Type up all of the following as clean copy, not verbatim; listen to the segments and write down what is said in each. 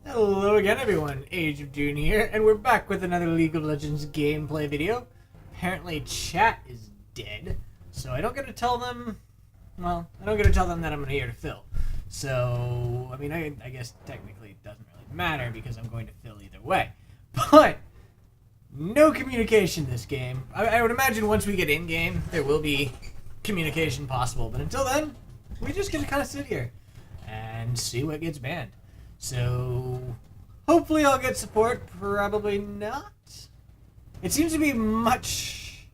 Hello again everyone, Ageofdune here, and we're back with another League of Legends gameplay video. Apparently chat is dead, so I don't get to tell them, I don't get to tell them that I'm here to fill. So, I guess technically it doesn't really matter because I'm going to fill either way. But, no communication this game. I would imagine once we get in-game, there will be communication possible, but until then, we just get to kind of sit here and see what gets banned. So, hopefully I'll get support, probably not. It seems to be much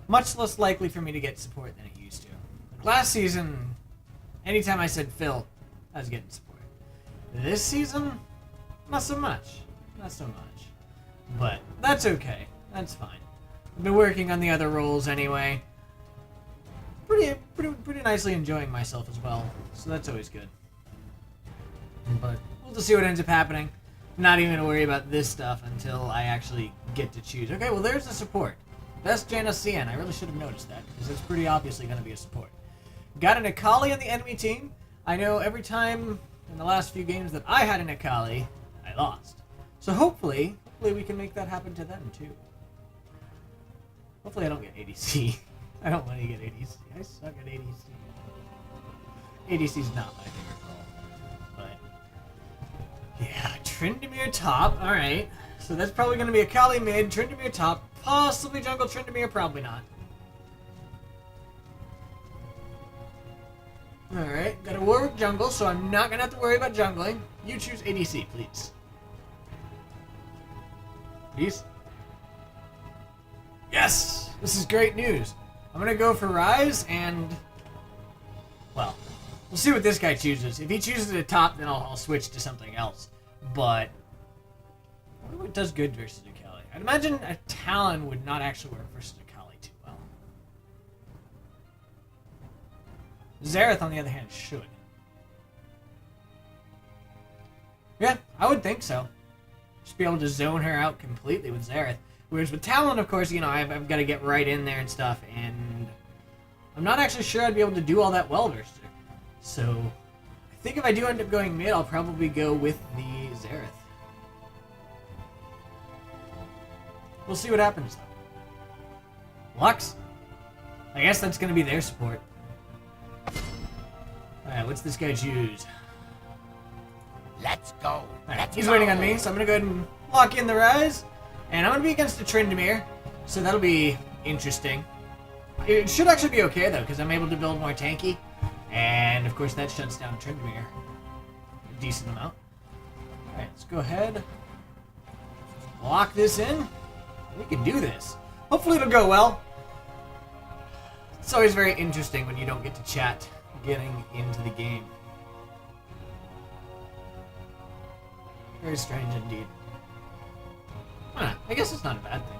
less likely for me to get support than it used to. Like last season, anytime I said Phil, I was getting support. This season, not so much. Not so much. But, that's okay. That's fine. I've been working on the other roles anyway. Pretty nicely enjoying myself as well, so that's always good. But we'll just see what ends up happening. Not even gonna worry about this stuff until I actually get to choose. Okay, well there's the support. Best Janus CN. I really should have noticed that, because it's pretty obviously gonna be a support. Got an Akali on the enemy team. I know every time in the last few games that I had an Akali, I lost. So hopefully we can make that happen to them too. Hopefully I don't get ADC. I don't want to get ADC. I suck at ADC. ADC's not my favorite role. Yeah, Tryndamere top. Alright. So that's probably going to be Akali mid, Tryndamere top, possibly jungle Tryndamere, probably not. Alright, got a Warwick jungle, so I'm not going to have to worry about jungling. You choose ADC, please. Please? Yes! This is great news. I'm going to go for Ryze and... well, we'll see what this guy chooses. If he chooses the top, then I'll switch to something else. But I wonder what does good versus Akali. I'd imagine a Talon would not actually work versus Akali too well. Xerath, on the other hand, should. Yeah, I would think so. Just be able to zone her out completely with Xerath. Whereas with Talon, of course, I've got to get right in there and stuff, and I'm not actually sure I'd be able to do all that well versus her. So, I think if I do end up going mid, I'll probably go with the Xerath. We'll see what happens, though. Lux? I guess that's going to be their support. Alright, what's this guy choose? Let's go. Alright, he's waiting on me, so I'm going to go ahead and lock in the Ryze. And I'm going to be against the Tryndamere, so that'll be interesting. It should actually be okay, though, because I'm able to build more tanky. And, of course, that shuts down Tryndamere a decent amount. Alright, let's go ahead. Lock this in. We can do this. Hopefully it'll go well. It's always very interesting when you don't get to chat getting into the game. Very strange indeed. I guess it's not a bad thing.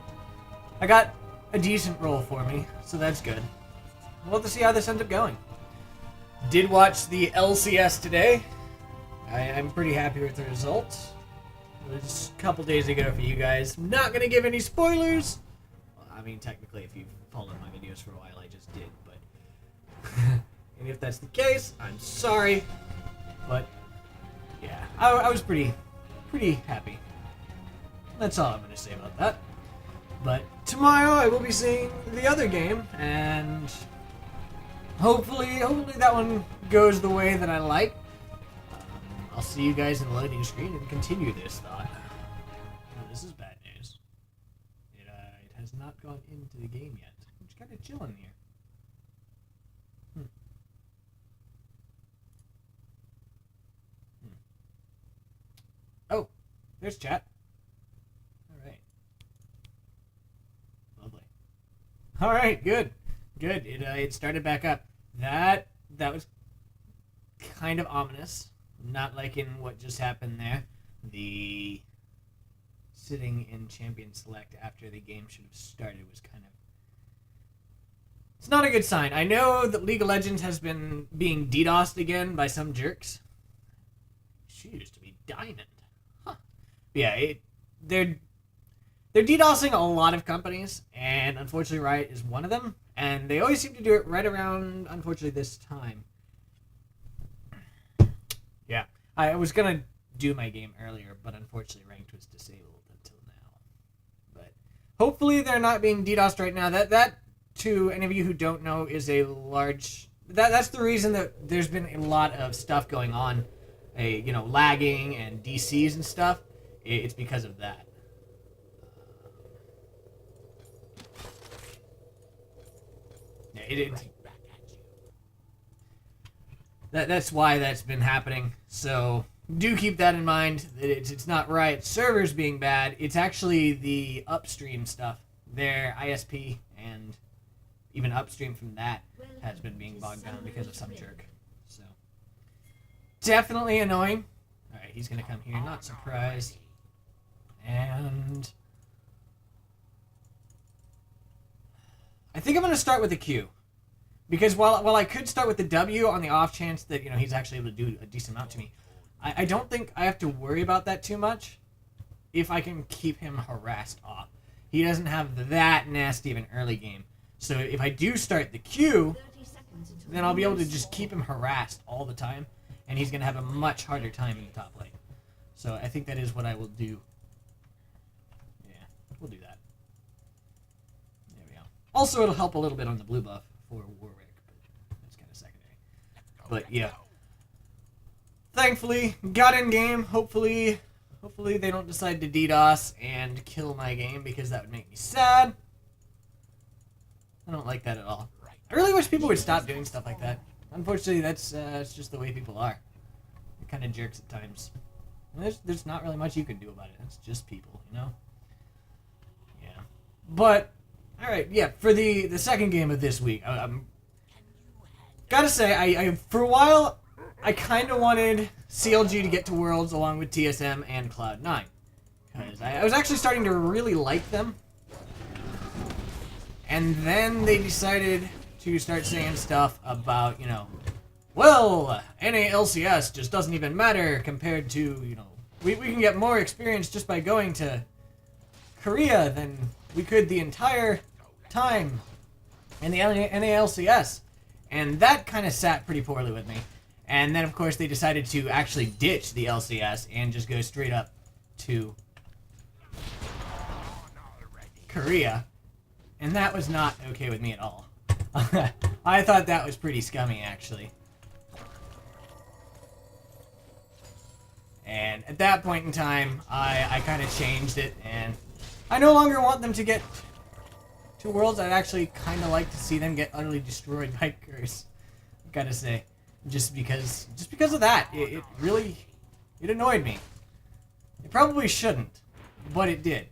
I got a decent roll for me, so that's good. We'll have to see how this ends up going. Did watch the LCS today. I'm pretty happy with the results. It was a couple days ago for you guys. I'm not going to give any spoilers. Well, I mean, technically, if you've followed my videos for a while, I just did, but... and if that's the case, I'm sorry. But, yeah, I was pretty happy. That's all I'm going to say about that. But tomorrow I will be seeing the other game, and hopefully that one goes the way that I like. I'll see you guys in the loading screen and continue this thought. Oh, this is bad news. It has not gone into the game yet. I'm just kind of chilling here. Oh, there's chat. Alright, good. Good. It started back up. That was kind of ominous. Not liking what just happened there. The sitting in Champion Select after the game should have started was kind of... it's not a good sign. I know that League of Legends has been being DDoSed again by some jerks. She used to be Diamond. Huh. Yeah, they're DDoSing a lot of companies, and unfortunately Riot is one of them, and they always seem to do it right around, unfortunately, this time. Yeah, I was going to do my game earlier, but unfortunately ranked was disabled until now. But hopefully they're not being DDoSed right now. That to any of you who don't know is a large... That's the reason that there's been a lot of stuff going on, lagging and DCs and stuff. It's because of that. That's why that's been happening. So do keep that in mind. That it's not Riot servers being bad. It's actually the upstream stuff. Their ISP and even upstream from that has been being bogged down because of some jerk. So definitely annoying. All right, he's gonna come here. Not surprised. And I think I'm gonna start with the Q. Because while I could start with the W on the off chance that he's actually able to do a decent amount to me, I don't think I have to worry about that too much if I can keep him harassed off. He doesn't have that nasty of an early game. So if I do start the Q, then I'll be able to just keep him harassed all the time, and he's going to have a much harder time in the top lane. So I think that is what I will do. Yeah, we'll do that. There we go. Also, it'll help a little bit on the blue buff for Warwick, but that's kind of secondary. But yeah. Thankfully, got in game. Hopefully they don't decide to DDoS and kill my game, because that would make me sad. I don't like that at all. I really wish people would stop doing stuff like that. Unfortunately, that's it's just the way people are. They're kind of jerks at times. And there's not really much you can do about it. It's just people, Yeah. But, alright, yeah, for the second game of this week, gotta say, I for a while, I kind of wanted CLG to get to Worlds along with TSM and Cloud9. Because I was actually starting to really like them. And then they decided to start saying stuff about, well, NALCS just doesn't even matter compared to, we can get more experience just by going to Korea than we could the entire time in the NALCS. And that kind of sat pretty poorly with me. And then, of course, they decided to actually ditch the LCS and just go straight up to Korea. And that was not okay with me at all. I thought that was pretty scummy, actually. And at that point in time, I kind of changed it, and I no longer want them to get to Worlds. I'd actually kind of like to see them get utterly destroyed by Curse. I've got to say, just because of that, it really annoyed me. It probably shouldn't, but it did.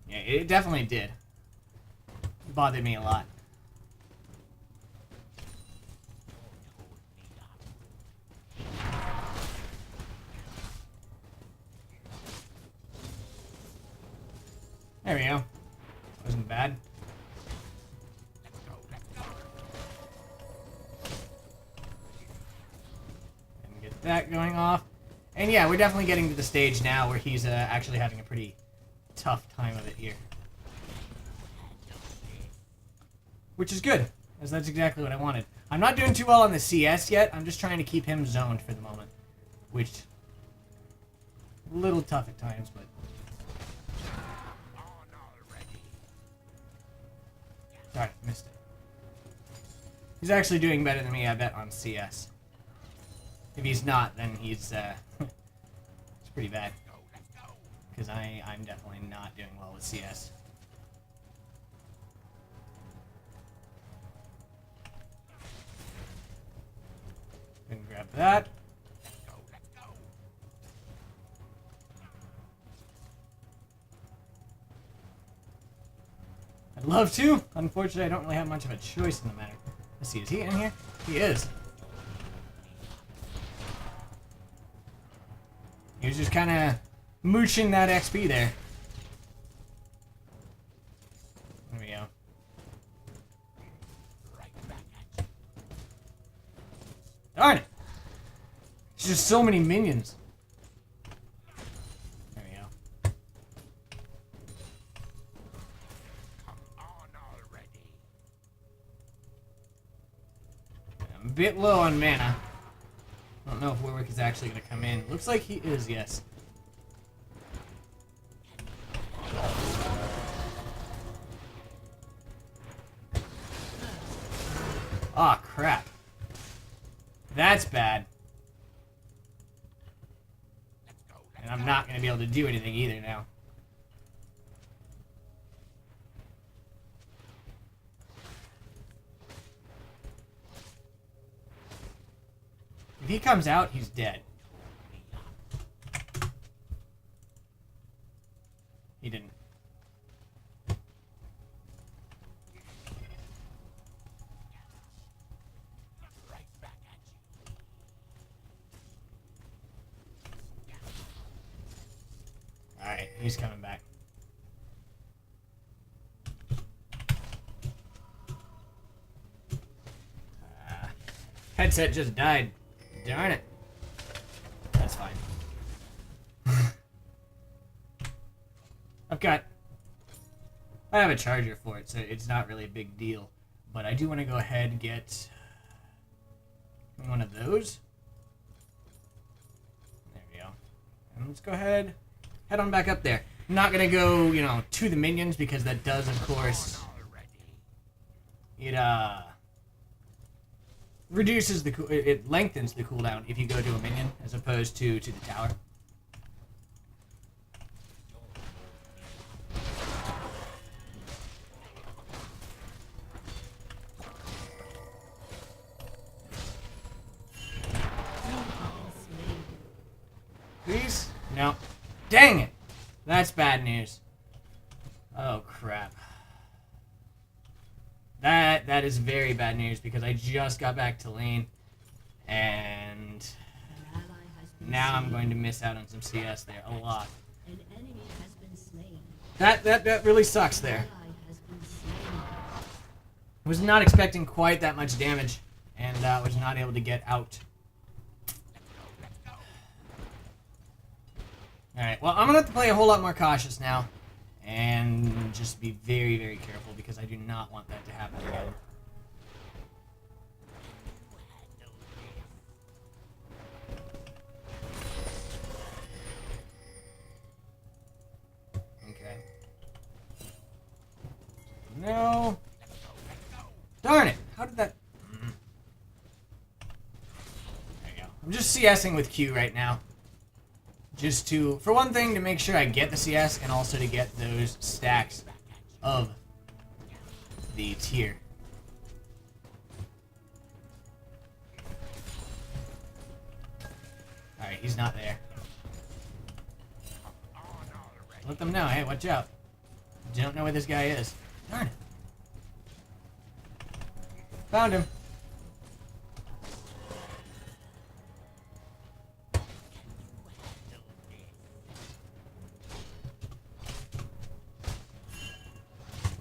Yeah, it definitely did. It bothered me a lot. There we go. Wasn't bad. And get that going off. And yeah, we're definitely getting to the stage now where he's actually having a pretty tough time of it here. Which is good, as that's exactly what I wanted. I'm not doing too well on the CS yet. I'm just trying to keep him zoned for the moment. Which, a little tough at times, but... Sorry, missed it. He's actually doing better than me, I bet, on CS. If he's not, then he's, it's pretty bad. Because I'm definitely not doing well with CS. Gonna grab that. I'd love to. Unfortunately, I don't really have much of a choice in the matter. Let's see, is he in here? He is. He was just kind of mooching that XP there. There we go. Darn it! There's just so many minions. There we go. a bit low on mana. I don't know if Warwick is actually going to come in. Looks like he is, yes. Aw, oh, crap. That's bad. And I'm not going to be able to do anything either now. If he comes out, he's dead. He didn't. Alright, he's coming back. Headset just died. Darn it. That's fine. I have a charger for it, so it's not really a big deal. But I do want to go ahead and get one of those. There we go. And let's go ahead, head on back up there. I'm not going to go, you know, to the minions because that does, of course, it reduces the, it lengthens the cooldown if you go to a minion as opposed to the tower. Please? No. Dang it! That's bad news. Oh crap. That is very bad news because I just got back to lane and now I'm going to miss out on some CS there a lot. That really sucks there. I was not expecting quite that much damage and was not able to get out. Alright, well I'm going to have to play a whole lot more cautious now. And just be very, very careful because I do not want that to happen again. Okay. No. Darn it! How did that... There you go. I'm just CSing with Q right now. Just to, for one thing, to make sure I get the CS, and also to get those stacks of the tier. Alright, he's not there. Let them know, hey, watch out. You don't know where this guy is. Darn it. Found him.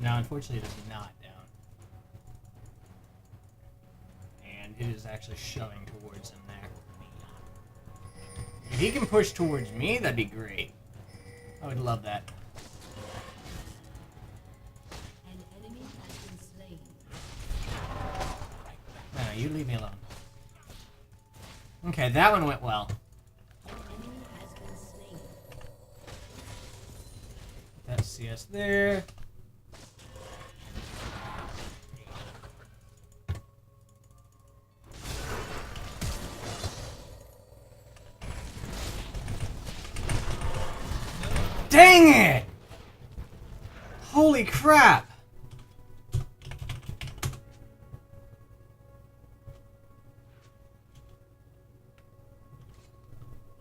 No, unfortunately it is not down. And it is actually shoving towards him there. If he can push towards me, that'd be great. I would love that. An enemy has been slain. No, you leave me alone. Okay, that one went well. An enemy has been slain. That's CS there. Dang it! Holy crap!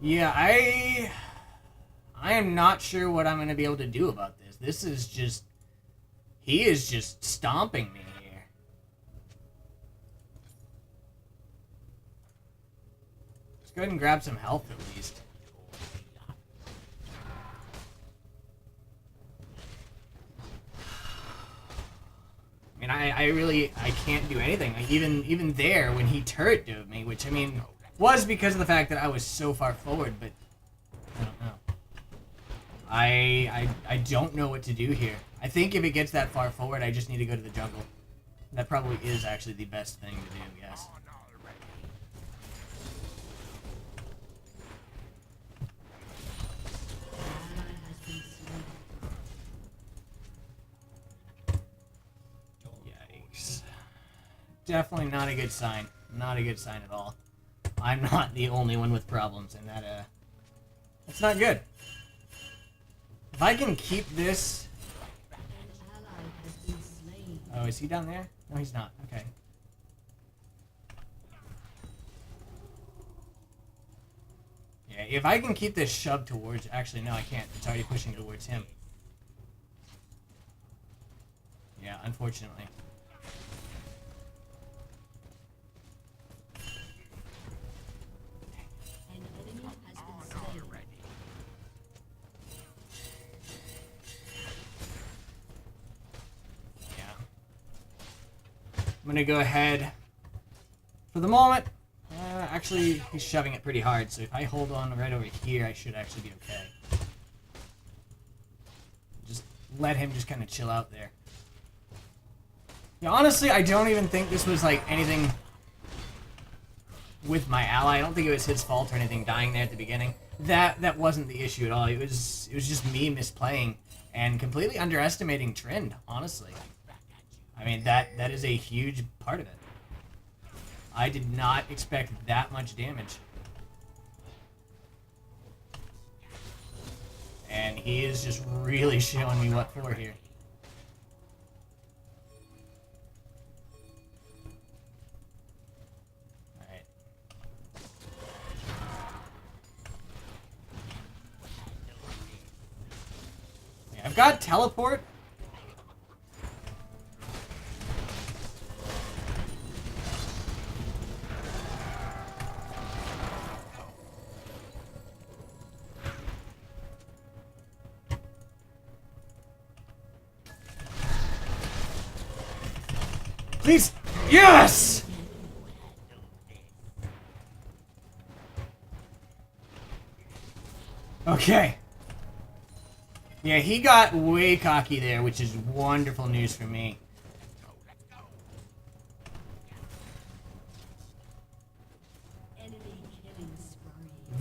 Yeah, I am not sure what I'm going to be able to do about this. This is just... He is just stomping me here. Let's go ahead and grab some health at least. I mean, I can't do anything. Like, even there, when he turret dove me, which, I mean, was because of the fact that I was so far forward, but I don't know. I don't know what to do here. I think if it gets that far forward, I just need to go to the jungle. That probably is actually the best thing to do, yes. definitely not a good sign. Not a good sign at all. I'm not the only one with problems, and that's not good. If I can keep this... Oh, is he down there? No, he's not. Okay. Yeah, if I can keep this shoved towards... Actually, no, I can't. It's already pushing towards him. Yeah, unfortunately. I'm gonna go ahead for the moment. Actually, he's shoving it pretty hard, so if I hold on right over here, I should actually be okay. Just let him just kind of chill out there. Yeah, honestly, I don't even think this was like anything with my ally. I don't think it was his fault or anything dying there at the beginning. That wasn't the issue at all. It was just me misplaying and completely underestimating Trend, honestly. I mean, that is a huge part of it. I did not expect that much damage. And he is just really showing me what for here. Alright. Yeah, I've got teleport. Please! Yes! Okay. Yeah, he got way cocky there, which is wonderful news for me.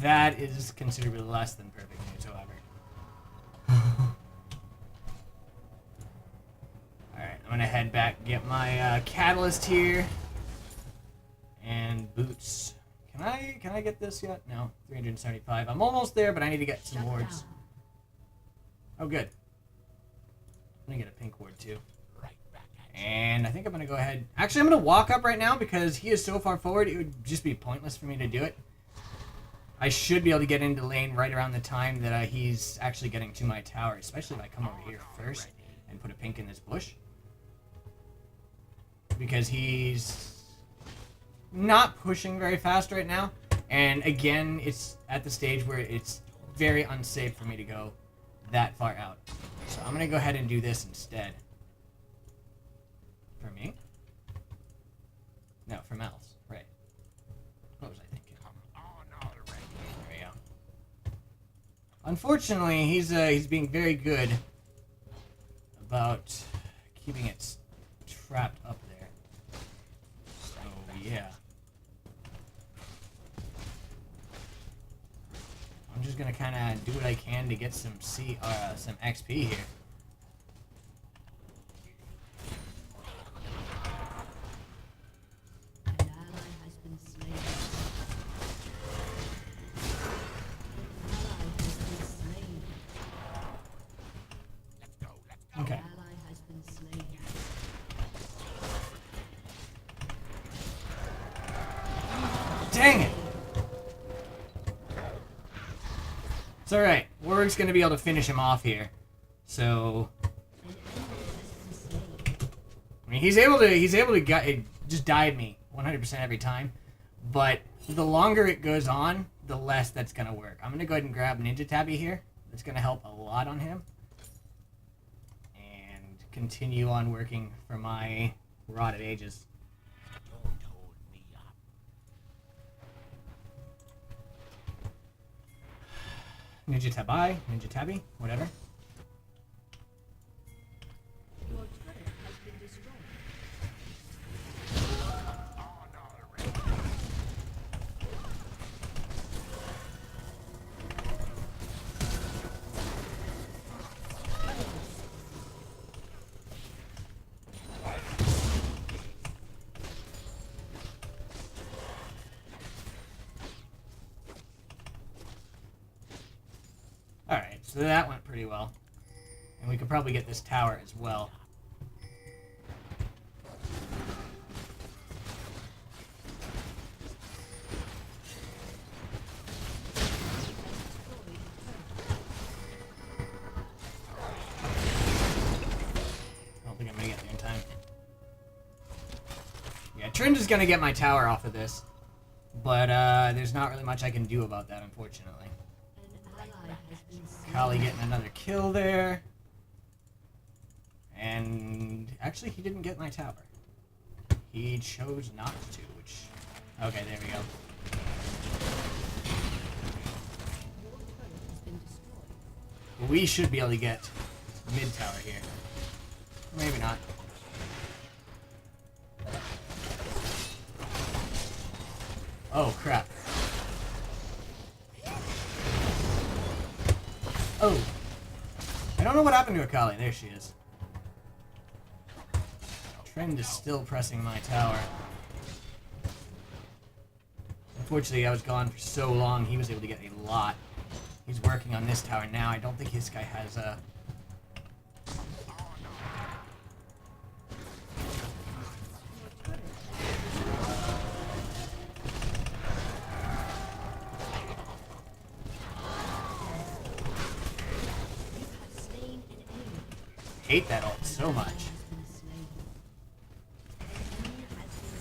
That is considerably less than perfect news, however. Alright, I'm gonna head back, get my catalyst here. And boots. Can I get this yet? No, 375. I'm almost there, but I need to get some wards. Oh, good. I'm gonna get a pink ward too. And I think I'm gonna go ahead. Actually, I'm gonna walk up right now because he is so far forward, it would just be pointless for me to do it. I should be able to get into lane right around the time that he's actually getting to my tower, especially if I come over here first and put a pink in this bush. Because he's not pushing very fast right now, and again, it's at the stage where it's very unsafe for me to go that far out. So I'm gonna go ahead and do this instead. For me? No, for Mels. Right. What was I thinking? There we go. Unfortunately, he's being very good about keeping it trapped up there. So yeah. I'm just gonna kind of do what I can to get some XP here. An ally has been slain. An ally has been slain. Okay. An ally has been slain. Dang it! It's alright. Warwick's gonna be able to finish him off here. So I mean, he's able to just dive me 100% every time. But the longer it goes on, the less that's gonna work. I'm gonna go ahead and grab Ninja Tabby here. That's gonna help a lot on him. And continue on working for my Rod of Ages. Ninja Tabi, Ninja Tabby, whatever. Your turret has been destroyed. so that went pretty well. And we could probably get this tower as well. I don't think I'm gonna get there in time. Yeah, Trinj is gonna get my tower off of this. But there's not really much I can do about that, unfortunately. An ally has been slain. Kali getting another kill there. And actually, he didn't get my tower. He chose not to, which... Okay, there we go. Your turret has been destroyed. We should be able to get mid tower here. Maybe not. Oh, crap. Oh. I don't know what happened to Akali. There she is. Trend is still pressing my tower. Unfortunately, I was gone for so long, he was able to get a lot. He's working on this tower now. I don't think this guy has a... Slain an enemy. hate that ult so much. Has been slain. An enemy has been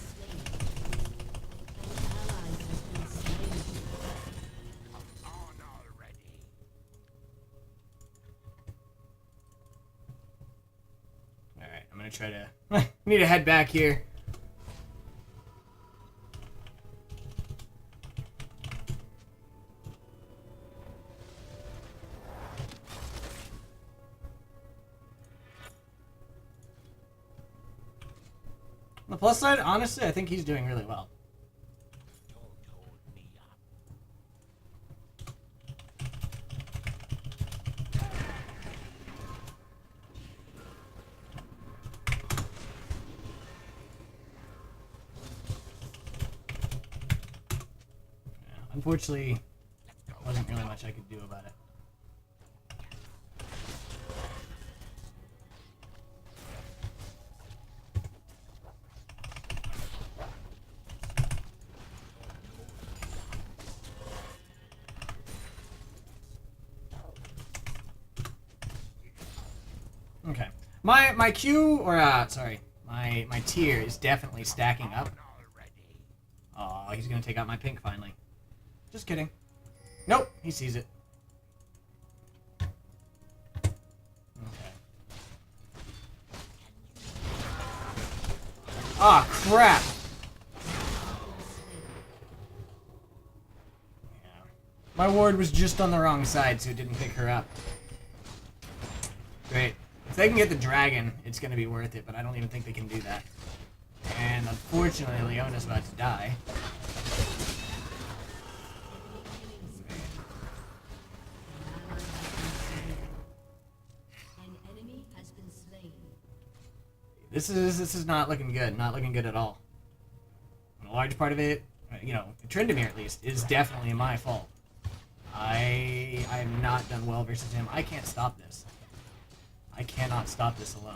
slain. An ally has been slain. Alright, I'm gonna try to... need to head back here. On the plus side, honestly, I think he's doing really well. Unfortunately, wasn't really much I could do about it. Okay. My Q, or sorry, my tier is definitely stacking up. Oh, he's gonna take out my pink finally. Just kidding. Nope, he sees it. Okay. Ah, crap! Yeah. My ward was just on the wrong side, so it didn't pick her up. Great. If they can get the dragon, it's gonna be worth it, but I don't even think they can do that. And unfortunately, Leona's about to die. An enemy has been slain. This is not looking good. Not looking good at all. And a large part of it, you know, Trindamere at least, is definitely my fault. I have not done well versus him. I can't stop this. I cannot stop this alone.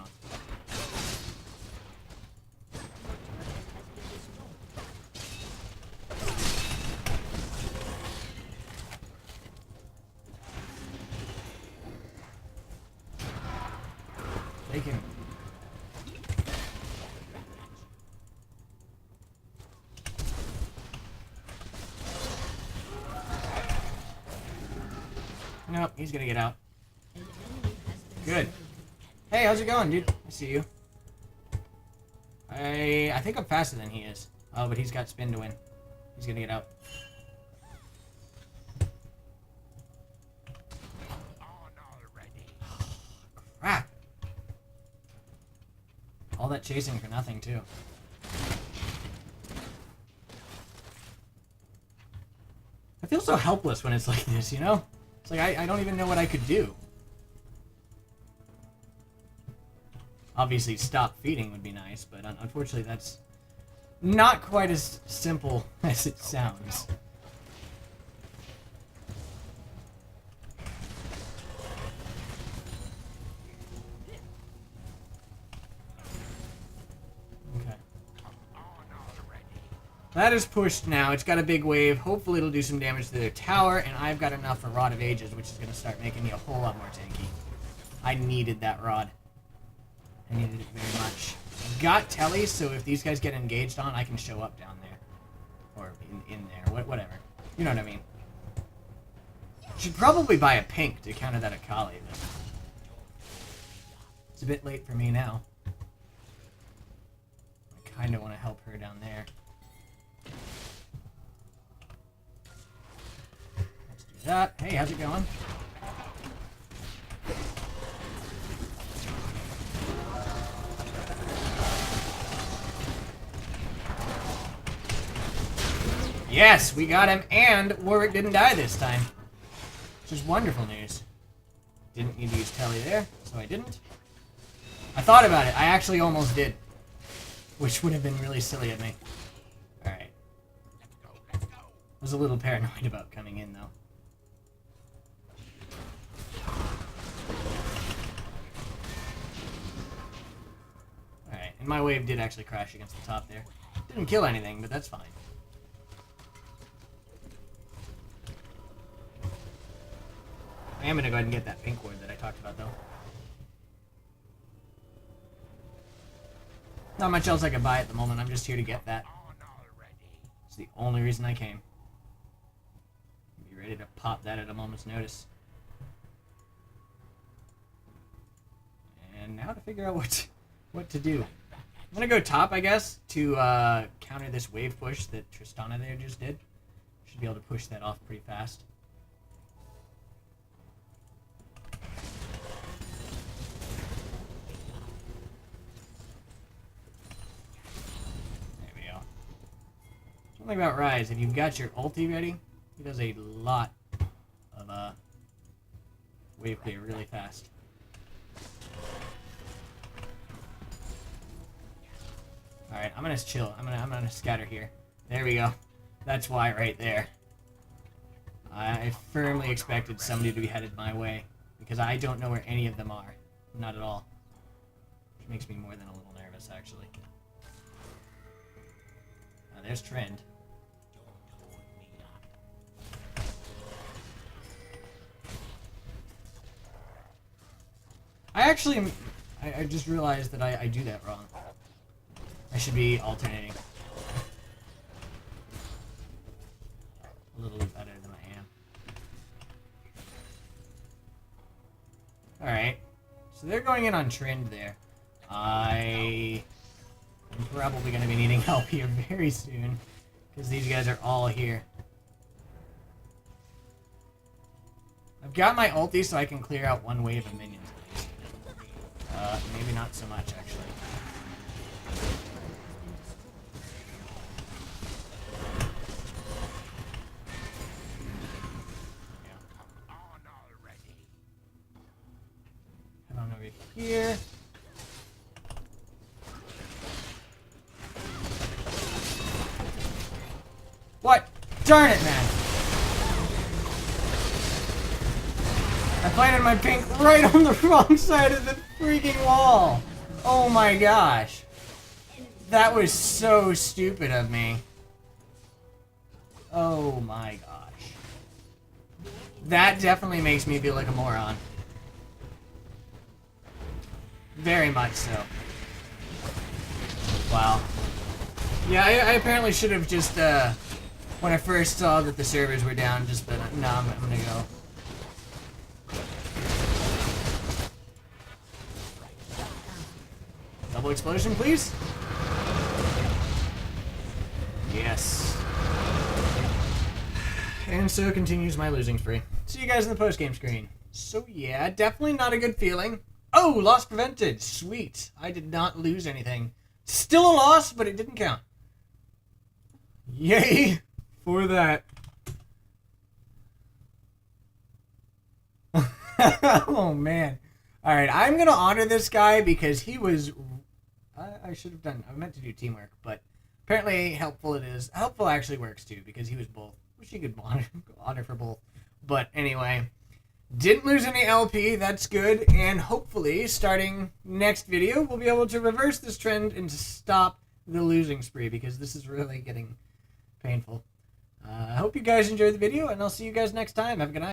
They can... Nope, he's gonna get out. An enemy has been Good. slain. Hey, how's it going, dude? I see you. I think I'm faster than he is. Oh, but he's got spin to win. He's gonna get out. Crap. All that chasing for nothing, too. I feel so helpless when it's like this, you know? It's like I don't even know what I could do. Obviously, stop feeding would be nice, but unfortunately that's not quite as simple as it sounds. That is pushed now. It's got a big wave. Hopefully it'll do some damage to their tower, and I've got enough for Rod of Ages, which is going to start making me a whole lot more tanky. I needed that rod. I needed it very much. I've got Telly, so if these guys get engaged on, I can show up down there. Or in there. Whatever. You know what I mean. Should probably buy a pink to counter that Akali, but it's a bit late for me now. I kind of want to help her down there. Let's do that. Hey, how's it going? Yes, we got him, and Warwick didn't die this time. Which is wonderful news. Didn't need to use Telly there, so I didn't. I thought about it. I actually almost did. Which would have been really silly of me. Alright. I was a little paranoid about coming in, though. Alright, and my wave did actually crash against the top there. Didn't kill anything, but that's fine. I am going to go ahead and get that pink ward that I talked about, though. Not much else I could buy at the moment. I'm just here to get that. It's the only reason I came. Be ready to pop that at a moment's notice. And now to figure out what to do. I'm going to go top, I guess, to counter this wave push that Tristana there just did. Should be able to push that off pretty fast. Something about Rise, if you've got your ulti ready, he does a lot of wave clear really fast. Alright, I'm gonna chill. I'm gonna scatter here. There we go. That's why right there. I firmly expected somebody to be headed my way, because I don't know where any of them are. Not at all. Which makes me more than a little nervous, actually. Now there's Trend. I just realized that I do that wrong. I should be alternating. A little bit better than I am. Alright. So they're going in on Trend there. I am probably going to be needing help here very soon, because these guys are all here. I've got my ulti so I can clear out one wave of minions. Maybe not so much, actually. Yeah. Head on over here. What? Darn it, man! I planted my pink right on the wrong side of the freaking wall. Oh my gosh. That was so stupid of me. Oh my gosh. That definitely makes me feel like a moron. Very much so. Wow. Yeah, I apparently should have just, when I first saw that the servers were down, just been, no, I'm gonna go. Double explosion, please. Yes. And so continues my losing spree. See you guys in the post-game screen. So yeah, definitely not a good feeling. Oh, loss prevented. Sweet. I did not lose anything. Still a loss, but it didn't count. Yay for that. Oh, man. Alright, I'm going to honor this guy because he was... I should have done... I meant to do teamwork, but apparently helpful it is. Helpful actually works too because he was both. Wish you could honor for both. But anyway, didn't lose any LP. That's good. And hopefully, starting next video, we'll be able to reverse this trend and stop the losing spree because this is really getting Painful. I hope you guys enjoyed the video, and I'll see you guys next time. Have a good night.